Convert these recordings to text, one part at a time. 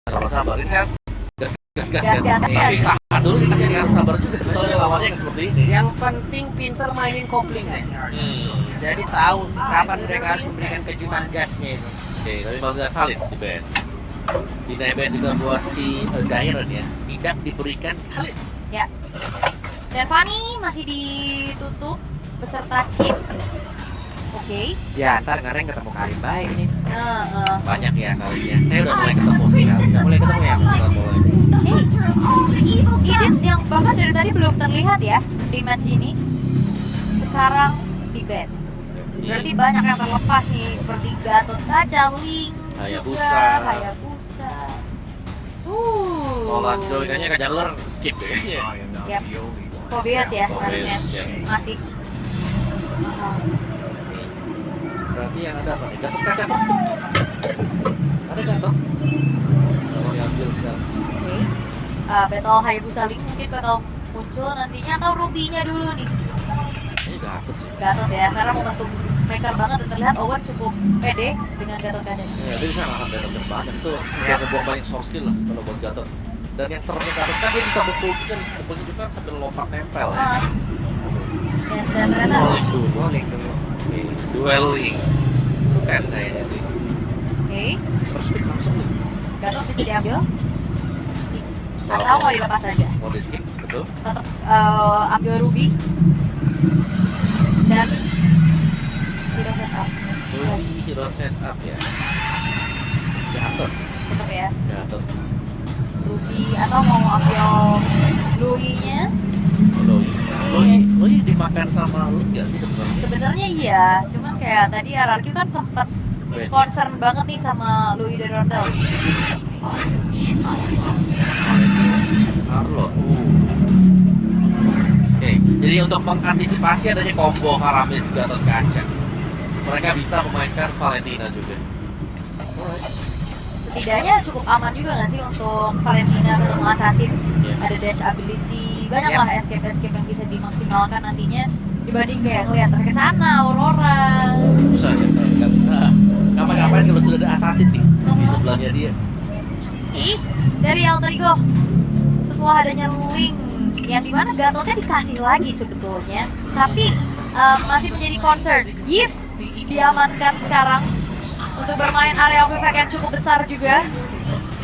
Kalau sabar ini kan gas Gas, kan. gas, Tapi gas. tahan dulu dikasih yang harus sabar juga. Soalnya lawannya yang seperti ini. Yang penting pinter mainin koplingnya. Jadi tahu kapan mereka harus memberikan kejutan gasnya itu. Oke, tapi mau tidak valid di band. Di band juga buat si Dairon ya, tidak diberikan valid. Ya. Dan Fanny masih ditutup beserta chip. Oke. Ya, ntar ngareng ketemu Karim baik nih. Banyak ya kalinya. Saya udah mulai ketemu sih. Udah mulai ketemu ya? Udah mulai. Edith yang bahkan dari tadi belum terlihat ya di match ini. Sekarang di band. Berarti banyak yang terlepas nih seperti Gatot Kaca, Link, Hayabusa. Hayabusa. Nolan Joy kayaknya ke jungler skip deh. Yap. Phobias ya Phobias, harusnya. ya. Masih. Berarti yang ada apa nih? Gatot Kaca first pick. Ada Gatot. Kalau diambil sekarang. Oke. Battle Hayabusa Link mungkin bakal muncul nantinya atau Ruby-nya dulu nih. Ini Gatot sih. Gatot ya, karena momentum maker banget dan terlihat Owen cukup pede dengan Gatot Kaca. Ya, dia bisa ngangkat Gatot banyak tuh. Dia ngebuang banyak source skill lah kalau buat Gatot. Dan yang seremnya Gatot kan dia bisa mukulnya juga sambil lompat nempel ya. Yes, dan ternyata Rolling dulu. Boleh dulu. Dueling. Bukan saya jadi. oke, First pick langsung nih. Gatot bisa diambil atau mau dilepas saja. Mau di skip, betul. Tetap ambil Ruby dan tidak setup. Ruby hero setup ya. Gatot. Tetap ya Gatot. Ruby atau mau ambil Louis-nya. Loi dimakan sama lu nggak sih sebenarnya? Sebenarnya iya, cuman kayak tadi RRQ kan sempet concern banget nih sama Louis dan Rondel. Carlo. Oke, jadi untuk mengantisipasi adanya combo Faramis Gatot Kaca, mereka bisa memainkan Valentina juga. Setidaknya cukup aman juga nggak sih untuk Valentina ketemu Assassin? Iya. Ada dash ability, banyak lah escape yang bisa dimaksimalkan nantinya dibanding kayak kelihatan ke sana Aurora. Susah ya, nggak bisa. Kapan-kapan kalau sudah ada assassin nih di sebelahnya dia. Ih, dari Alter Ego setelah adanya Link yang dimana Gatotnya dikasih lagi sebetulnya, tapi masih menjadi concern. Yes, diamankan sekarang untuk bermain area of effect yang cukup besar juga,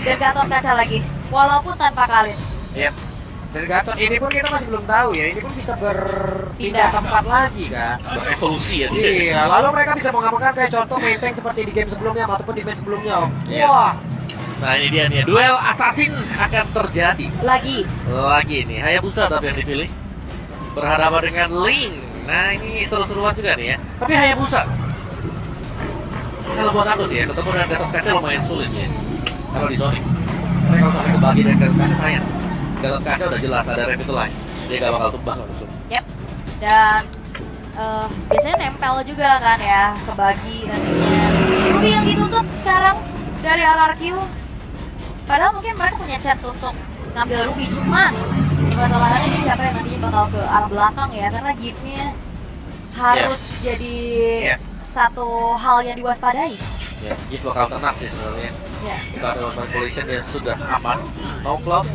dan Gatot Kaca lagi walaupun tanpa Khalid. Iya. Dan Gatot ini pun kita masih belum tahu ya. Ini pun bisa berpindah Pindah. tempat lagi kan. Berevolusi ya dia. Iya, lalu mereka bisa mengamalkan kayak contoh main tank seperti di game sebelumnya ataupun di match sebelumnya. Iya. Wah, Nah ini dia nih, duel assassin akan terjadi Lagi lagi nih. Hayabusa tapi yang dipilih berhadapan dengan Link. Nah ini seru-seruan juga nih ya. Tapi Hayabusa, kalau buat aku sih ya, ketemu dengan Gatot Kaca lumayan sulit ya. Kalau di Sonic, mereka kalau sampai kebagi dengan Gatot Kaca sayang. Gatot Kaca udah jelas ada revitalize, dia gak bakal tumbang langsung. yep. Dan biasanya nempel juga kan ya, kebagi nantinya. Ruby yang ditutup sekarang dari RRQ. Padahal mungkin mereka punya chance untuk ngambil Ruby, cuman masalahnya ini siapa yang nantinya bakal ke arah belakang ya, karena gift-nya harus jadi satu hal yang diwaspadai. Ya, Gift bakal tenang sih sebenarnya. Ya, Kita ada One Collision yang sudah aman, no cloud.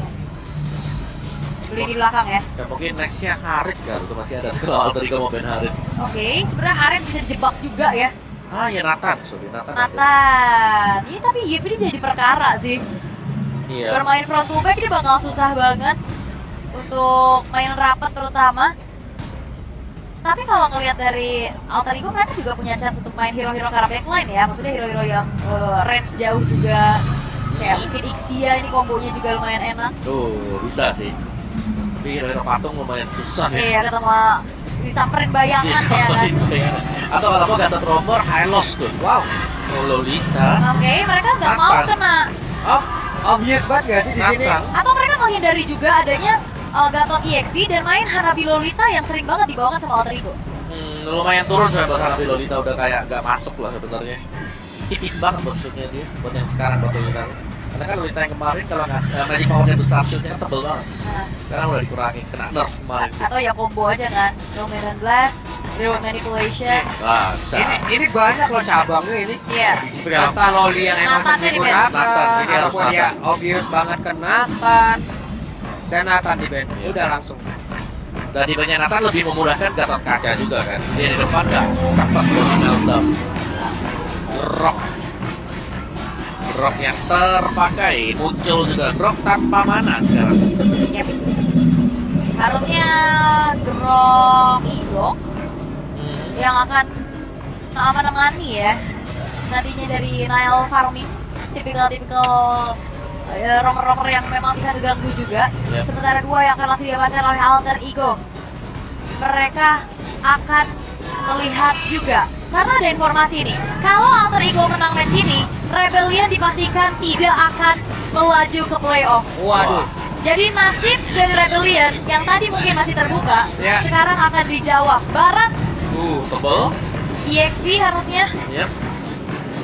beli di belakang ya. Ya mungkin nextnya Harit kan, itu masih ada kalau Alter Ego mau main Harit. Oke, sebenarnya Aren bisa dijebak juga ya. Ah ya Nathan, sorry Nathan. Nathan, ini tapi Gift ini jadi perkara sih. Iya. Bermain front to back ini bakal susah banget untuk main rapat terutama. Tapi kalau ngelihat dari Alter Ego, mereka juga punya chance untuk main hero-hero karena backline ya. Maksudnya hero-hero yang range jauh juga. Kayak mungkin Ixia ini kombonya juga lumayan enak. Tuh, bisa sih. Tapi hero-hero patung lumayan susah ya. Iya, ketemu disamperin bayangan ya kan. Atau kalau mau Gatot Rombor, Hylos tuh. wow. Lolita. Oke, mereka nggak mau Nathan. kena. Obvious banget gak sih di sini? Nathan. Atau mereka menghindari juga adanya Gatot EXP dan main Hanabi Lolita yang sering banget dibawakan sama Alter Ego. Lumayan turun saya buat Hanabi Lolita udah kayak gak masuk lah sebenarnya. Tipis banget buat shootnya dia, buat yang sekarang buat Lolita. Karena kan Lolita yang kemarin kalau magic powernya besar, shootnya kan tebel banget. Nah, Sekarang udah dikurangin, kena nerf kemarin. atau ya combo aja kan, Dominan Blast, Remote manipulation. Wah, bisa. Ini banyak loh cabangnya ini. Iya. Kata Loli yang emang Nathan sering ini, Ben. digunakan, Nathan, ini harus ataupun dia Nathan. obvious banget ke Nathan. Dan Nathan di band, Iya. udah langsung. Dan di banyak Nathan lebih memudahkan Gatot Kaca juga kan. Dia di depan nggak cepat loh di meltdown. Rock yang terpakai muncul juga Rock tanpa mana sekarang. Yep. Harusnya Grok Igok yang akan menemani ya nantinya dari Nile Farming, tipikal rocker-rocker yang memang bisa diganggu juga. Yep. Sementara dua yang akan langsung diamankan oleh Alter Ego, mereka akan melihat juga karena ada informasi ini, kalau Alter Ego menang match ini, Rebellion dipastikan tidak akan melaju ke playoff. Waduh. Jadi nasib dari Rebellion yang tadi mungkin masih terbuka, Ya. sekarang akan dijawab. Barat Tebel. EXP harusnya. Yep.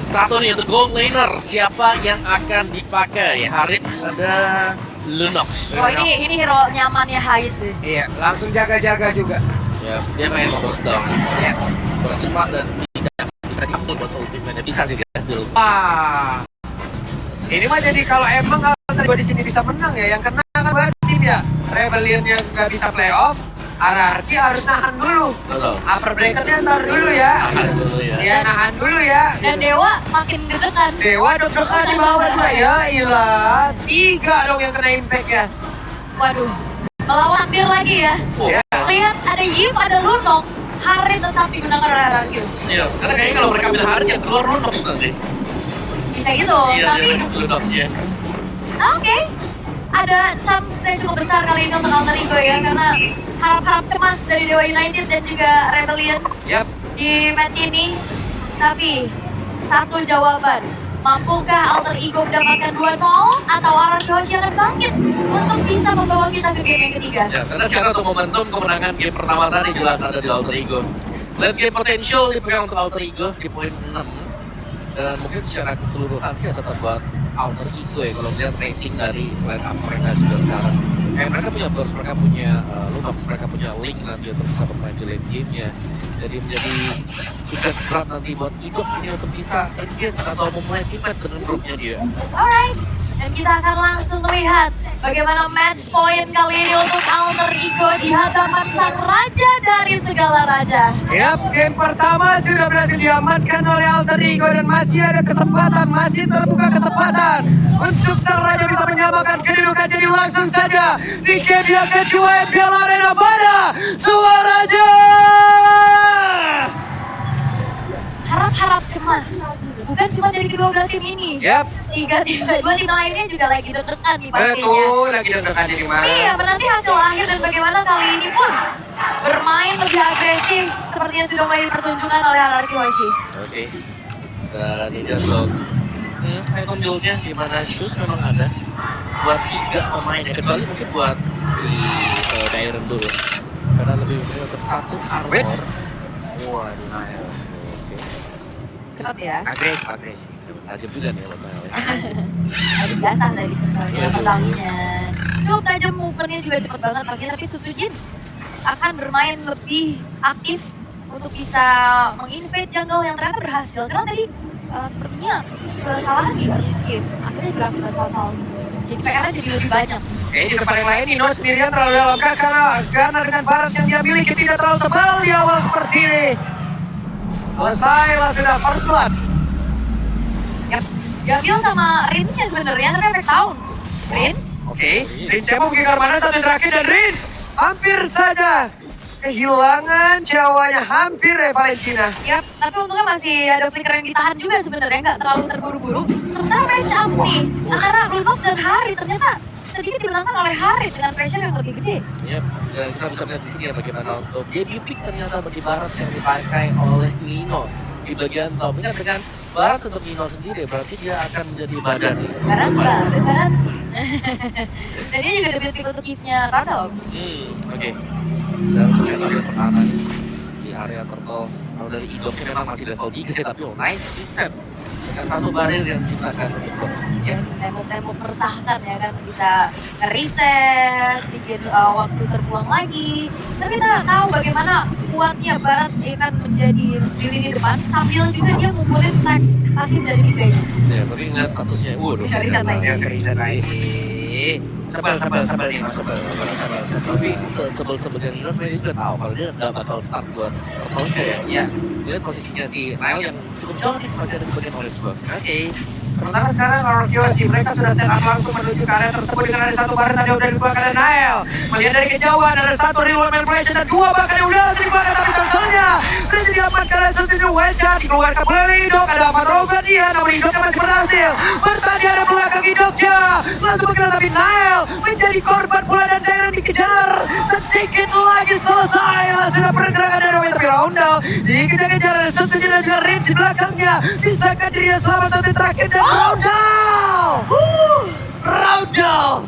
Satu nih untuk gold laner, siapa yang akan dipakai? Harit ada Lunox. Oh ini hero nyamannya Hais sih. Iya, langsung jaga-jaga juga. Ya, dia pengen memburst down. Iya. Bercepat dan tidak bisa diambil buat ultimate. Bisa sih diambil. Wah. Ini mah jadi kalau emang Alter Ego di sini bisa menang ya, yang kena kan buat tim ya. Rebellion yang nggak bisa playoff, RRQ harus nahan dulu. Betul. Upper bracketnya ntar dulu ya. Tahan dulu ya. Ya nahan dulu ya. Dan Dewa makin deg-degan. Dewa deg-degan di bawah mah ya, ilah. 3 dong yang kena impact ya. Waduh, melawan takdir lagi ya. Oh, Ya. Lihat ada Yip, ada Lunox. Hari tetap dimenangkan oleh RRQ. iya. Karena kayaknya kalau mereka bilang Harit yang keluar Lunox nanti. Bisa gitu, Iya, tapi dia Lunox ya. oke. Ada chance yang cukup besar kali ini untuk Alter Ego ya, karena harap-harap cemas dari Dewa United dan juga Rebellion Yap. di match ini. Tapi satu jawaban, mampukah Alter Ego mendapatkan 2-0 atau Aaron Hoshi akan bangkit untuk bisa membawa kita ke game yang ketiga? Ya, karena sekarang untuk momentum kemenangan game pertama tadi jelas ada di Alter Ego. Late game potential dipegang untuk Alter Ego di poin 6. Dan mungkin secara keseluruhan sih tetap buat Alter Ego ya kalau lihat rating dari line up mereka juga sekarang. Mereka punya burst, mereka punya Lunox, mereka punya Link nanti untuk bisa bermain di late game-nya. Jadi menjadi tugas berat nanti buat Ego ini untuk bisa engage atau memulai event dengan grupnya dia. Alright, dan kita akan langsung melihat bagaimana match point kali ini untuk Alter Ego di hadapan sang raja dari segala raja. Yap, game pertama sudah berhasil diamankan oleh Alter Ego dan masih ada kesempatan, masih terbuka kesempatan untuk sang raja bisa menyamakan kedudukan. Jadi langsung saja di game yang kedua MPL Arena mana Suara Raja. Harap-harap cemas, bukan cuma dari kedua belah tim ini. Yap, Dua tim lainnya juga lagi deg-degan nih pastinya. betul lagi deg-degan di mana. Iya, menanti hasil akhir dan bagaimana kali ini pun bermain lebih agresif seperti yang sudah mulai dipertunjukkan oleh RRQ Hoshi. Oke. Dan ini untuk icon build-nya di mana shoes memang ada buat 3 pemain ya, kecuali mungkin buat si Dairen dulu. Karena lebih memilih untuk 1 armor. Wits. Waduh, Nile. Cepat ya. Agresif. Tajam juga nih buat Nile. Habis basah tadi Iya, pedangnya. Cukup tajam, movementnya juga cepet banget pastinya, tapi Sutsujin akan bermain lebih aktif untuk bisa menginvade jungle yang ternyata berhasil. Karena tadi sepertinya kesalahan di early game akhirnya berakibat fatal. Jadi PR-nya jadi lebih banyak. Oke, di tempat yang lain Nino sendirian terlalu dalam karena dengan baras yang dia miliki tidak terlalu tebal di awal seperti ini. Selesailah sudah first blood. Yap, diambil sama Rinsnya sebenarnya, tapi efek tahun. Rins, Oke, Rins mau ke mana satu yang terakhir dan Rins hampir saja kehilangan jawanya, hampir ya Valentina. yap, tapi untungnya masih ada flicker yang ditahan juga sebenarnya, nggak terlalu terburu-buru. Sementara match up nih, antara Lunox dan Hari ternyata sedikit dimenangkan oleh Hari dengan pressure yang lebih gede. Yep. Dan kita bisa melihat di sini ya bagaimana untuk debut pick ternyata bagi Baras yang dipakai oleh Nino di bagian top. Ini kan dengan Baras untuk Nino sendiri berarti dia akan menjadi badan nih. Barat, Barat. Dan dia juga debut pick untuk gift-nya Radog. Oke. Dan untuk setup pertahanan di area turtle kalau dari Idoknya memang masih level 3 tapi nice reset dengan satu barir yang diciptakan untuk Dok. dan tembok-tembok meresahkan ya kan, bisa reset, bikin waktu terbuang lagi. Tapi kita tahu bagaimana kuatnya Barat akan menjadi di lini depan sambil juga dia ngumpulin stack pasif dari tiganya. Ya, tapi ingat statusnya. Waduh, Ya, reset lagi. Ya, Kerisan lagi. Sebel nih, sebel. Tapi sebel-sebelnya Nino sebenarnya dia juga tahu kalau dia nggak bakal start buat pertolongan ya. Ya, Dia lihat posisinya si Nile yang cukup jauh nih, masih ada di bagian orange bang. oke. Sementara sekarang RQC mereka sudah set up langsung menuju ke area tersebut dengan ada satu baret tadi udah dibuahkan dari Nile. Melihat dari kejauhan ada satu reload manipulation dan dua bahkan yang udah dibuahkan tapi turtelnya berhasil diamankan oleh Sultan Wildcat dikeluarkan oleh Idok. Ada apa Rogan dia namun Idoknya masih berhasil bertani ada belakang Idoknya langsung bergerak tapi Nile menjadi korban pula dan Darren dikejar sedikit lagi selesai. Sudah pergerakan dari Rogan tapi Roundel dikejar-kejar ada Sultan dan juga Rin di belakangnya. Bisakah dirinya selamat satu terakhir dan Roundel.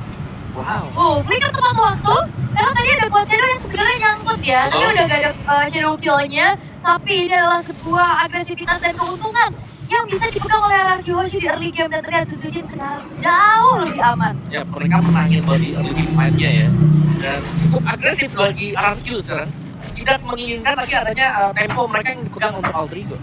Wow. Flicker tepat waktu karena tadi ada buat shadow yang sebenarnya nyangkut ya. Tadi udah gak ada shadow kill-nya, tapi ini adalah sebuah agresivitas dan keuntungan yang bisa dipegang oleh RRQ Hoshi di early game dan terlihat Sujin sekarang jauh lebih aman. Ya, mereka menangin bagi early fight-nya ya. Dan cukup agresif bagi RRQ sekarang. Tidak menginginkan lagi adanya tempo mereka yang dipegang untuk Alter Ego.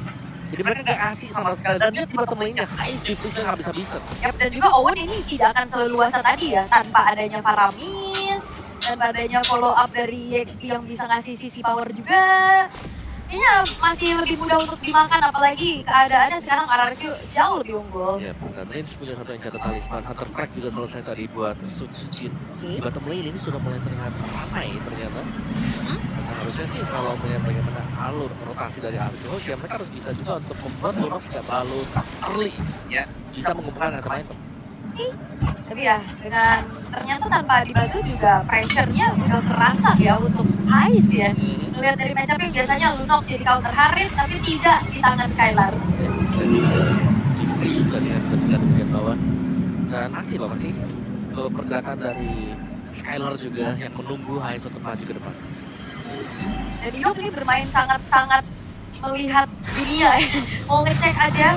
Jadi mereka nggak kasih sama sekali dan dia tiba temennya Ice Diffuse nggak bisa-bisa. Yap, dan juga Owen ini tidak akan seleluasa tadi ya, tanpa adanya Paramis, tanpa adanya follow up dari EXP yang bisa ngasih sisi power juga. Kayaknya masih lebih mudah untuk dimakan, apalagi keadaannya sekarang RRQ jauh lebih unggul. Ya, dan Rins punya satu yang catat talisman. Hunter Strike juga selesai tadi buat Sujin. Di bottom lane ini sudah mulai terlihat ramai ternyata. Nah, harusnya sih kalau melihat bagaimana alur rotasi dari RRQ, ya mereka harus bisa juga untuk membuat Lunos nggak terlalu early. Ya. Bisa mengumpulkan item-item. Tapi ya, dengan ternyata tanpa dibantu juga pressure-nya udah kerasa ya untuk Ice ya. Melihat dari matchup yang biasanya Lunox jadi counter Harit, tapi tidak di tangan Skylar. Bisa di freeze tadi ya, bisa di bagian bawah. Dan masih pergerakan dari Skylar juga yang menunggu Ice untuk maju ke depan. Dan Idok ini bermain sangat-sangat melihat dunia ya. Mau ngecek aja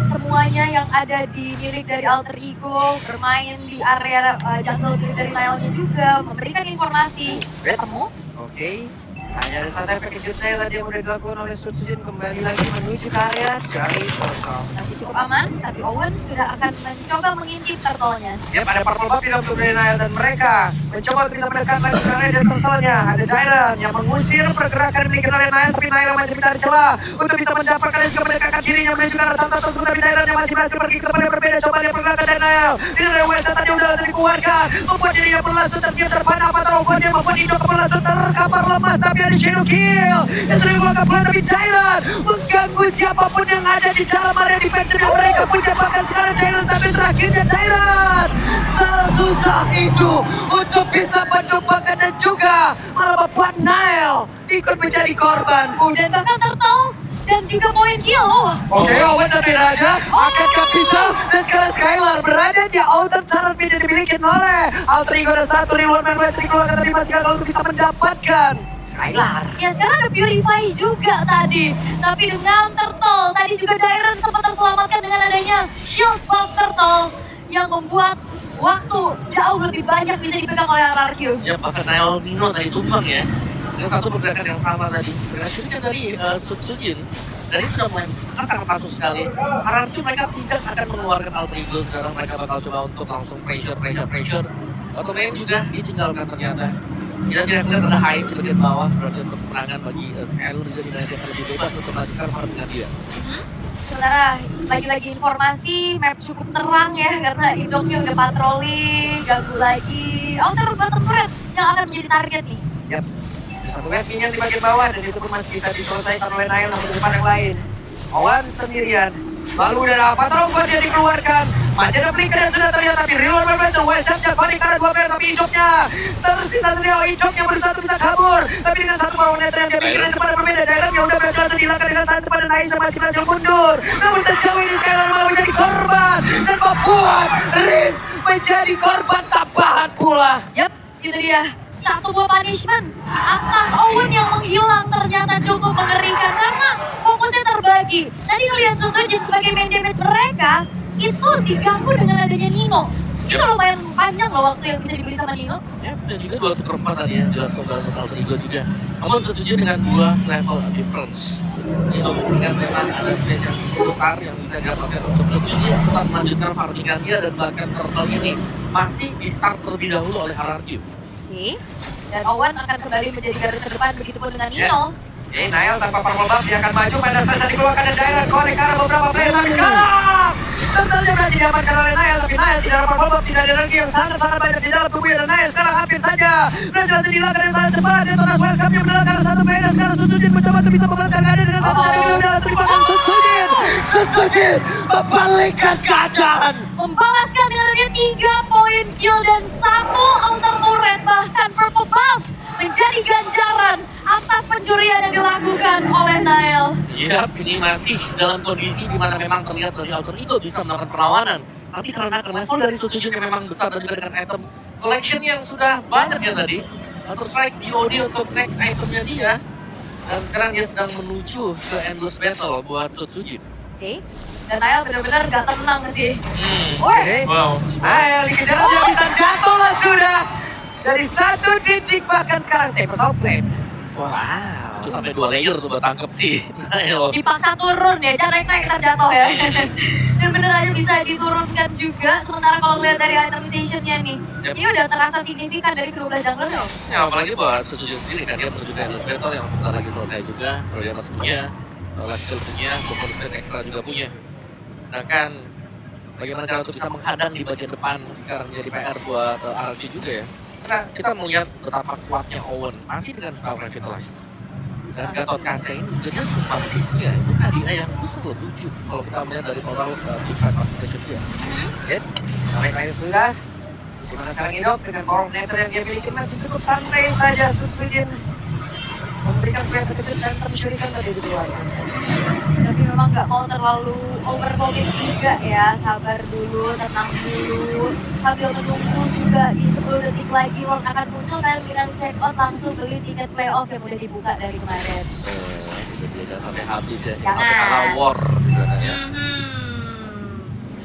semuanya yang ada di milik dari Alter Ego, bermain di area jungle milik dari Nile-nya juga, memberikan informasi. Ketemu. Oke. Hanya ada satu efek kejutnya tadi yang udah dilakukan oleh Sujin kembali lagi menuju ke area dari Turtle. Masih cukup aman, tapi Owen sudah akan mencoba mengintip turtle-nya. Ya, ada purple buff di dalam tubuh dari Nile dan mereka mencoba bisa mendekat lagi ke area dari Turtle-nya. Ada Dyran yang mengusir pergerakan dimiliki oleh Nile, tapi Nile masih mencari celah untuk bisa mendapatkan dan juga mendekatkan dirinya menuju ke arah Turtle tersebut. Tapi Dyran yang masih pergi ke tempat yang berbeda. Coba lihat pergerakan dari Nile. Ini dari Westa tadi udah langsung dikeluarkan, membuat dirinya berlangsung dan dia terpanah mata membuat dia membuat Indo berlangsung terkapar lemas. Tapi ada Shadow Kill yang sering melakukan pelan, tapi Dyran mengganggu siapapun yang ada di dalam area defense yang mereka punya. Bahkan sekarang Dyran sampai terakhirnya Dyran sesusah itu untuk bisa menumbangkan dan juga malah membuat Nile ikut menjadi korban. Dan bahkan turtle dan juga poin kill. Oke, Owen tapi Raja akankah bisa? Dan sekarang Skylar berada di outer turret yang dimiliki oleh Alter Ego. Ada satu reward manipulation dikeluarkan tapi masih gagal untuk bisa mendapatkan Skylar. Ya sekarang ada Purify juga tadi. Tapi dengan turtle, tadi juga Dyran sempat terselamatkan dengan adanya shield buff turtle yang membuat waktu jauh lebih banyak bisa dipegang oleh RRQ. Ya, bahkan Nile Nino tadi tumbang ya. Dengan satu pergerakan yang sama tadi. Dengan shooting dari Sujin. Dan ini sudah mulai sangat masuk sekali. RRQ mereka tidak akan mengeluarkan Alter Ego. Sekarang mereka bakal coba untuk langsung pressure. Atau main juga ditinggalkan ternyata. Kita tidak melihat ada Ice di bagian bawah. Berarti untuk kemenangan bagi Skylar juga dimana dia akan lebih bebas untuk melanjutkan fight dengan dia. Sementara lagi-lagi informasi, map cukup terang ya karena Idoknya udah patroli, ganggu lagi. Outer bottom turret yang akan menjadi target nih. Yap. Satu wave yang di bagian bawah dan itu pun masih bisa diselesaikan oleh Nile namun di depan yang lain. Owen sendirian. Lalu ada apa? Tolong buat dia dikeluarkan. Masih ada flicker yang sudah terlihat tapi reward membantu Wesam panik karena dua player tapi hidupnya tersisa sendiri. Hidupnya baru satu bisa kabur tapi dengan satu power netter yang dia pikir di tempat berbeda. Daerah yang udah berhasil dihilangkan dengan sangat cepat dan Aisyah masih berhasil mundur. Namun sejauh ini Skylar malah menjadi korban dan membuat Rins menjadi korban tambahan pula. Yap, itu dia. Satu buah punishment atas Owen yang menghilang ternyata cukup mengerikan karena fokusnya terbagi. Tadi ngelihat Sujin sebagai main damage mereka, itu diganggu dengan adanya Nino. Itu lumayan panjang loh waktu yang bisa dibeli sama Nino. Ya, dan juga 2 4 tadi ya, jelas kembali untuk alter ego juga. Namun setuju dengan 2 level difference. Ini memberikan memang ada space yang cukup besar yang bisa didapatkan untuk Chocujin tetap melanjutkan farmingannya dan bahkan turtle ini masih di start terlebih dahulu oleh RRQ. Oke. Dan Owen akan kembali menjadi garda terdepan begitupun dengan Nino. Oke, Nail tanpa purple buff dia akan maju pada saat dikeluarkan dari daerah connect ke arah beberapa player tapi sekarang tentunya berhasil diamankan oleh Nail tapi Nail tidak ada purple buff, tidak ada energi yang sangat-sangat banyak di dalam tubuhnya dan Nail sekarang hampir saja berhasil dihilangkan yang sangat cepat. Dia terus welcome yang mendalam ke arah satu player dan sekarang Chocujin mencoba untuk bisa membalaskan keadaan dengan satu jari yang dalam terimakan Chocujin membalikkan keadaan. Membalaskan dengan adanya 3 poin kill dan 1 outer turret, bahkan purple buff menjadi ganjaran atas pencurian yang dilakukan oleh Nail. Yap, ini masih dalam kondisi di mana memang terlihat dari alter ego bisa melakukan perlawanan. Tapi karena level dari Chocujin yang memang besar dan juga dengan item collection yang sudah banyak ya tadi, Counter-Strike BOD untuk next itemnya dia. Dan sekarang dia sedang menuju ke endless battle buat Chocujin. Oke. Dan Nail benar-benar gak tenang sih. Oke. Wow. Nail dikejar dia bisa jatuh lah sudah. Dari 1 titik bahkan sekarang Tempest of Blade. Wow. Itu sampai 2 layer tuh buat tangkep sih. Dipaksa turun ya, jangan naik terjatuh ya. Dan bener aja bisa diturunkan juga. Sementara kalau lihat dari itemization-nya nih, ini udah terasa signifikan dari kedua belah jungler dong. Ya apalagi buat Chocujin sendiri kan dia menuju ke endless battle yang sebentar lagi selesai juga. Trojanos punya, Lifesteal punya, Bokor Speed Extra juga punya. Sedangkan bagaimana cara untuk bisa menghadang di bagian depan sekarang jadi PR buat RRQ juga ya. Karena kita melihat betapa kuatnya Owen masih dengan spell Revitalize. Dan Gatot Kaca ini juga dia sumbangsinya itu hadiah yang besar loh 7 kalau kita melihat dari total tingkat participation dia. Hit. Sampai kali sudah. Dimana sekarang Idok dengan power meter yang dia miliki masih cukup santai saja. Chocujin memberikan frame kecil dan mencurikan tadi di keluarga. Tapi memang nggak mau terlalu overcommit juga ya, sabar dulu, tenang dulu. Sambil menunggu juga di 10 detik lagi World akan muncul dan dengan check out langsung beli tiket playoff yang udah dibuka dari kemarin. Jangan sampai habis ya, Jangan. sampai kalah war di sana ya.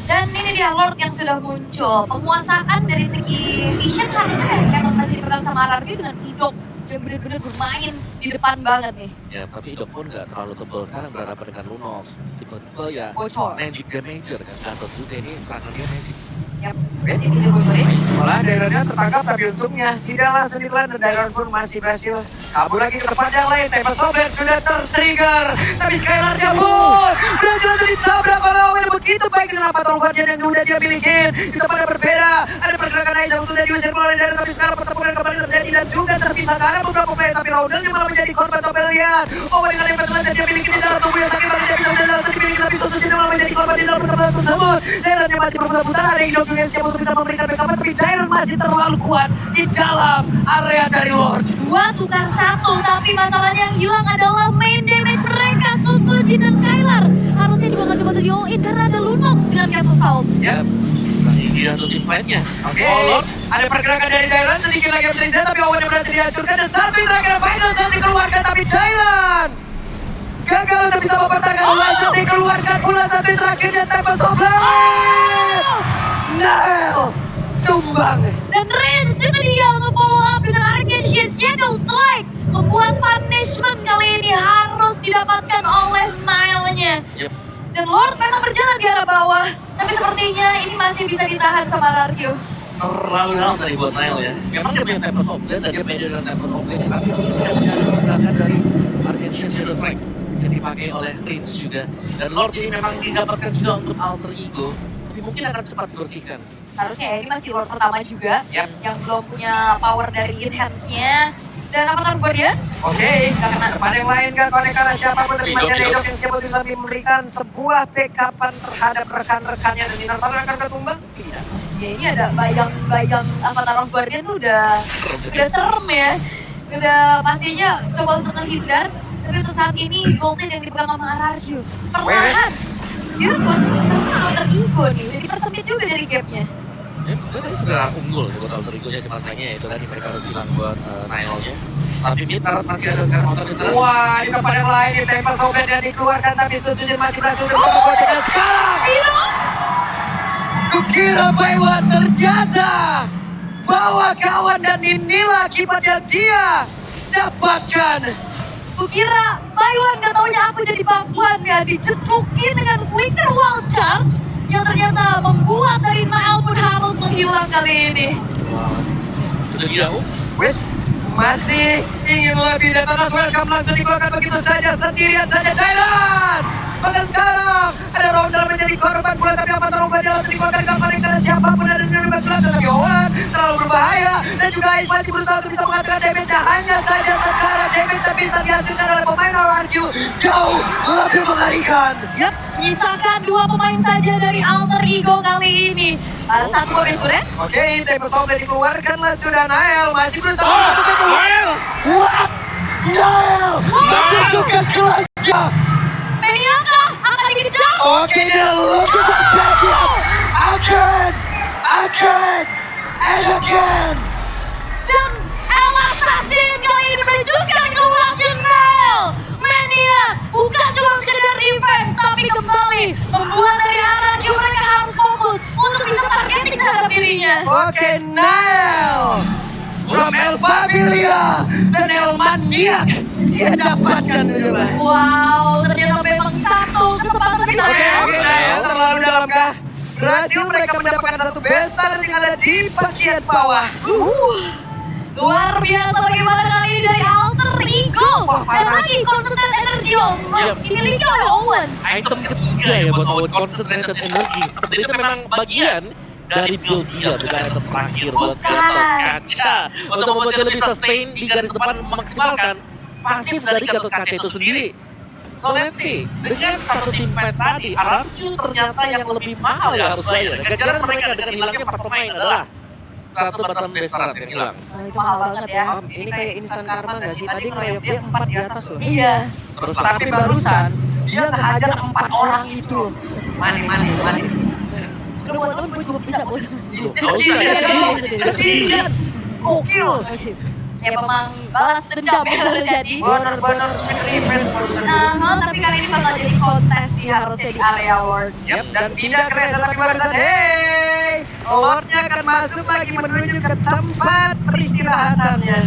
Dan ini dia Lord yang sudah muncul. Penguasaan dari segi vision harusnya kayak masih dipegang sama RRQ dengan Idok yang benar-benar bermain di depan banget nih. Ya, tapi Idok pun nggak terlalu tebal sekarang berhadapan dengan Lunox. Tipe-tipe ya Bocor. Magic Damager kan, Gatot juga ini serangan dia Magic. Yap, masih tidak bocorin. Malah Daironnya tertangkap tapi untungnya tidak langsung ditelan dan Dairon pun masih berhasil kabur lagi ke tempat yang lain. Tempest of Blade sudah tertrigger tapi Skylarnya pun berhasil untuk ditabrak oleh Owen. Begitu baik dengan Avatar Guardian yang sudah dia miliki. Itu pada berbeda, ada pergerakan Aisyah yang sudah diusir oleh Dairon tapi sekarang pertempuran kembali terjadi dan juga terpisah ke arah beberapa player tapi Raudalnya malah menjadi korban Topelian. Owen dengan yang yang dia miliki di dalam tubuh yang sakit banget dia bisa langsung dimiliki tapi Chocujin malah menjadi korban di dalam pertempuran tersebut. Daironnya masih berputar-putar, ada Idok yang siap untuk bisa memberikan backup tapi Dairon masih terlalu kuat di dalam area dari Lord. 2 tukar 1, tapi masalahnya yang hilang adalah main damage mereka, Chocujin dan Skylar. Harusnya juga nggak coba tuh di-all-in karena ada Lunox dengan Cat Assault. Ya. Nah, ini dia untuk team fight-nya. Oke, Oh, Lord. ada pergerakan dari Dairon sedikit lagi yang terlihat tapi Owen yang berhasil dihancurkan dan satu yang terakhir final shot dikeluarkan tapi Dairon gagal untuk bisa mempertahankan one shot dikeluarkan pula satu yang terakhir dan Tempest of Blade. Nail tumbang. Dan Rins itu dia nge-follow up dengan Arcane Shadow Strike. Membuat punishment kali ini harus didapatkan oleh Nile-nya. Yep. Dan Lord memang berjalan di arah bawah. Tapi sepertinya ini masih bisa ditahan sama RRQ. Terlalu dalam tadi buat Nile ya. Memang dia punya Tempest of Blade dan dia pede dengan Tempest of Blade. Tapi dia punya pergerakan dari Arcane Shadow Strike yang dipakai oleh Rins juga. Dan Lord ini memang didapatkan juga untuk alter ego. Tapi mungkin akan cepat dibersihkan. Harusnya ya, ini masih Lord pertama juga. Yap. Yang belum punya power dari enhance-nya. Dan Avatar Guardian. Oke, depan yang lain gak konek karena siapapun tapi masih ada Idok. Idok yang siap untuk sambil memberikan sebuah backupan terhadap rekan-rekannya dan Dinar Tanah akan ketumbang? Tidak. Ya ini ada bayang-bayang Avatar of Guardian tuh udah serem ya. Udah pastinya coba untuk menghindar. Tapi untuk saat ini Golden yang dipegang sama RRQ. Perlahan. Dia buat sama alter ego nih. Udah dipersempit juga dari gapnya. Ya, sebenarnya sudah unggul buat alter ego-nya, cuma hanya itu tadi mereka harus hilang buat Nile-nya. Tapi Mitar masih ada sekarang motor Mitar. Wah, di tempat yang lain di Tempest of Blade yang dikeluarkan tapi Chocujin masih berhasil untuk membuat dan sekarang Kukira Baiwan ternyata bawa kawan dan inilah akibat yang dia dapatkan. Kukira Baiwan gak taunya aku jadi babuannya dicetukin dengan flicker wall charge yang ternyata membuat dari Nael pun harus menghilang kali ini. Sudah jauh. Wes, masih ingin lebih dan terus welcome langsung dikeluarkan begitu saja sendirian saja Thailand. Bahkan sekarang ada Ronda menjadi korban pula tapi amat terubah dalam dikeluarkan kembali karena siapapun ada di rumah belakang tapi Owen terlalu berbahaya dan juga Ais masih berusaha untuk bisa mengatakan damage-nya hanya saja sekarang damage-nya bisa dihasilkan oleh pemain RRQ jauh lebih mengerikan. Yap, misalkan 2 pemain saja dari Alter Ego kali ini. Satu pemain sudah. Oke, tempo sudah dikeluarkanlah sudah Nael masih berusaha satu kecuali. What? Nael menunjukkan kelasnya. Maniaka akan dikejar. Oke, dia looking for backup. Again, and again. Dan El Assassin kali ini menunjukkan keluar final. Mania bukan cuma sekedar defense tapi kembali membuat dari RRQ mereka harus fokus untuk bisa targeting terhadap dirinya. Oke, Nael from El Familia dan El Maniac dia dapatkan coba. Wow, ternyata memang satu kesempatan final. Oke, Nael terlalu dalamkah? Berhasil mereka mendapatkan satu besar yang ada di bagian bawah. Luar biasa bagaimana kali ini dari Alter Ego. Dan lagi concentrated energy dimiliki oleh Owen. Item ketiga ya buat Owen, concentrated energy. Sebenarnya itu memang bagian dari build dia, bukan item terakhir buat Gatot Kaca. Untuk membuat dia lebih sustain di garis depan, memaksimalkan pasif dari Gatot Kaca itu sendiri. So let's see, dengan satu tim fight tadi, RRQ ternyata yang lebih mahal ya harus bayar. Ganjaran mereka dengan hilangnya 4 pemain adalah satu bottom base start yang hilang. Itu mahal banget ya. Ini kayak instan karma gak sih? Tadi ngeroyok dia 4 di atas loh. Iya. Terus Tapi barusan dia ngehajar 4 orang itu loh. Mana. Kalau buat temen gue juga bisa buat. Sendirian. Gokil. Ya memang balas dendam yang terjadi. Benar-benar sweet revenge barusan. Nah, tapi kali ini bakal jadi kontes sih harusnya di area award. Yap, dan tidak kerasa tapi barusan hey, awardnya akan masuk lagi menuju ke tempat peristirahatannya.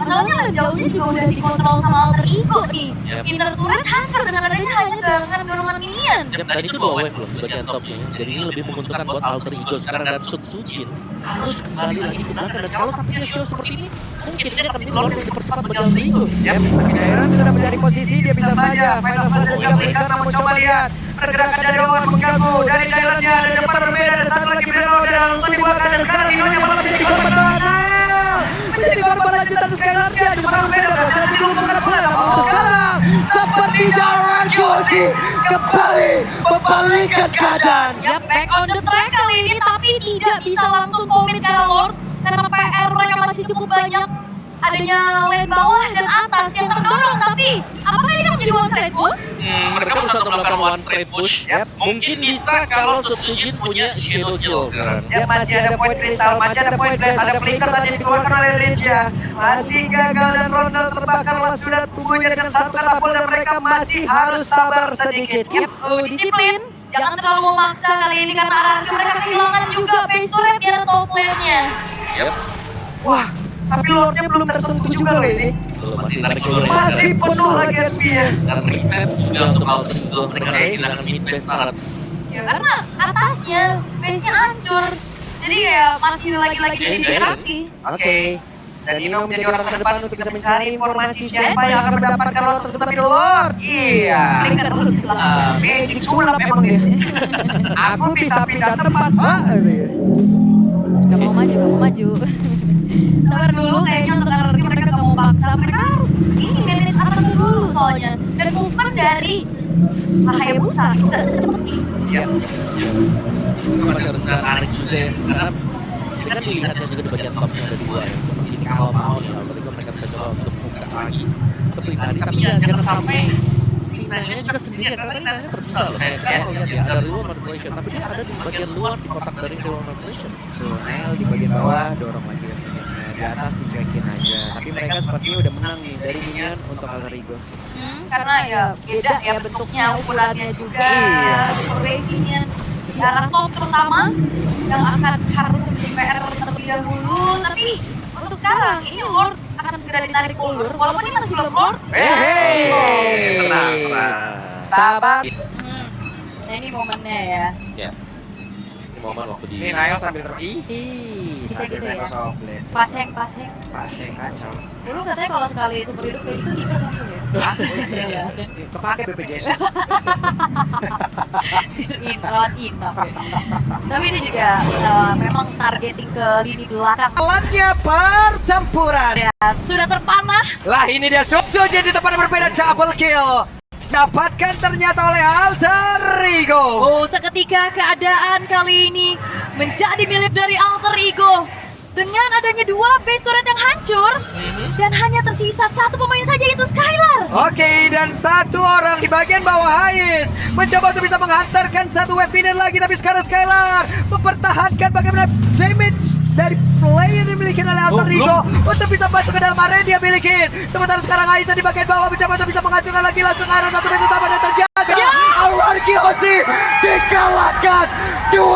Masalahnya jauhnya juga udah dikontrol sama Alter Ego nih. Yap. Inner turret hancur dengan adanya hanya dorongan minion. dan itu 2 wave loh di bagian topnya. Jadi ini lebih menguntungkan buat Alter Ego sekarang dan Sujin harus kembali lagi ke belakang. Dan kalau sampai dia show seperti ini, mungkin dia akan menjadi lawan yang dipercepat bagi Alter Ego. Yap, tapi Dairan sudah mencari posisi, dia bisa saja final slash dan juga berikan, namun coba lihat pergerakan dari Owen mengganggu dari Dairannya, ada depan berbeda, ada satu lagi Breno dan untuk dibuatkan dan sekarang Ninonya malah menjadi korban Nael menjadi korban lanjutan Skylardia di depan berbeda, berhasil lagi dulu menghadap bola, namun untuk sekarang seperti Darren Gosi kembali membalikkan keadaan. Yap, back on the track kali ini tapi tidak bisa langsung komit ke Lord karena PR mereka masih cukup banyak. Adanya lane bawah dan atas yang terdorong, tapi apakah ini menjadi one side push? Mereka berusaha untuk melakukan one straight push. Yap. Mungkin bisa kalau Sujin punya Shadow Kill sekarang. Ya masih ada poin kristal, masih ada poin blast, ada flicker tadi dikeluarkan oleh Rinja. Masih gagal dan Ronald terbakarlah sudah tubuhnya dengan satu katapult dan mereka masih harus sabar sedikit. Yap, disiplin. Jangan terlalu memaksa kali ini karena mereka kehilangan juga base turret di atas top lane-nya. Yap. Wah, tapi Lordnya belum tersentuh juga loh ini. Masih tarik dulu. Masih penuh lagi HP-nya. Dan reset juga untuk Alter Ego. Mereka lagi kehilangan mid base start. Ya karena atasnya base-nya hancur. Jadi kayak masih lagi-lagi jadi interaksi. Oke. Dan Nino menjadi orang terdepan untuk bisa mencari informasi siapa yang akan mendapatkan Lord tersebut. Tapi Lord, iya. Flicker dulu di belakang. Magic sulap emang dia. Aku bisa pindah tempat, Pak. Gak mau maju. Sabar dulu, kayaknya untuk RRQ mereka gak mau paksa. Mereka harus ini manage atasnya dulu soalnya. Dan movement dari Hayabusa itu gak secepat ini. Iya. Mereka harus tarik juga ya. Karena kita kan dilihatnya juga di bagian topnya ada 2 ya. Seperti kalau mau nih Alter Ego mereka bisa coba untuk buka lagi seperti tadi. Tapi ya jangan sampai si Nanya juga sendirian. Karena tadi Nanya terpisah loh. Kayak kalau lihat ya ada reward manipulation. Tapi dia ada di bagian luar di kotak dari reward manipulation. Tuh, Nael di bagian bawah dorong lagi minion-nya. Di atas dicuekin aja. Tapi mereka sepertinya udah menang nih dari minion untuk Alter Ego. Karena ya beda ya bentuknya, ukurannya juga. Iya. Super minion. arah top terutama yang akan harus menjadi PR terlebih dahulu. Tapi untuk sekarang ini Lord akan segera ditarik ulur, walaupun ini masih belum Lord. Tenang. Sabar. Nah ini momennya ya. Ya. Ini momen waktu di Ini Nayo sambil Ih, Bisa sambil gitu ya? tengok softblade. Paseng. Pasti kacau. Dulu katanya kalau sekali super hidup kayak gitu tipes langsung ya. Hah? Iya. Kepake BPJS. Rawat inap. Tapi ini juga memang targeting ke lini belakang. Jalannya pertempuran. Dan sudah terpanah. Lah ini dia Subso jadi tempat yang berbeda, double kill. Dapatkan ternyata oleh Alter Ego. Oh, seketika keadaan kali ini menjadi milik dari Alter Ego. Dengan adanya dua base turret yang hancur dan hanya tersisa satu pemain saja, yaitu Skylar. Oke, dan satu orang di bagian bawah Hais mencoba untuk bisa menghantarkan satu wave minion lagi, tapi sekarang Skylar mempertahankan bagaimana damage dari player yang dimiliki oleh Alter Ego untuk bisa masuk ke dalam area dia miliki. Sementara sekarang Hais di bagian bawah mencoba untuk bisa menghancurkan lagi langsung ke arah satu base utama dan terjaga. Aurora Kiyoshi dikalahkan.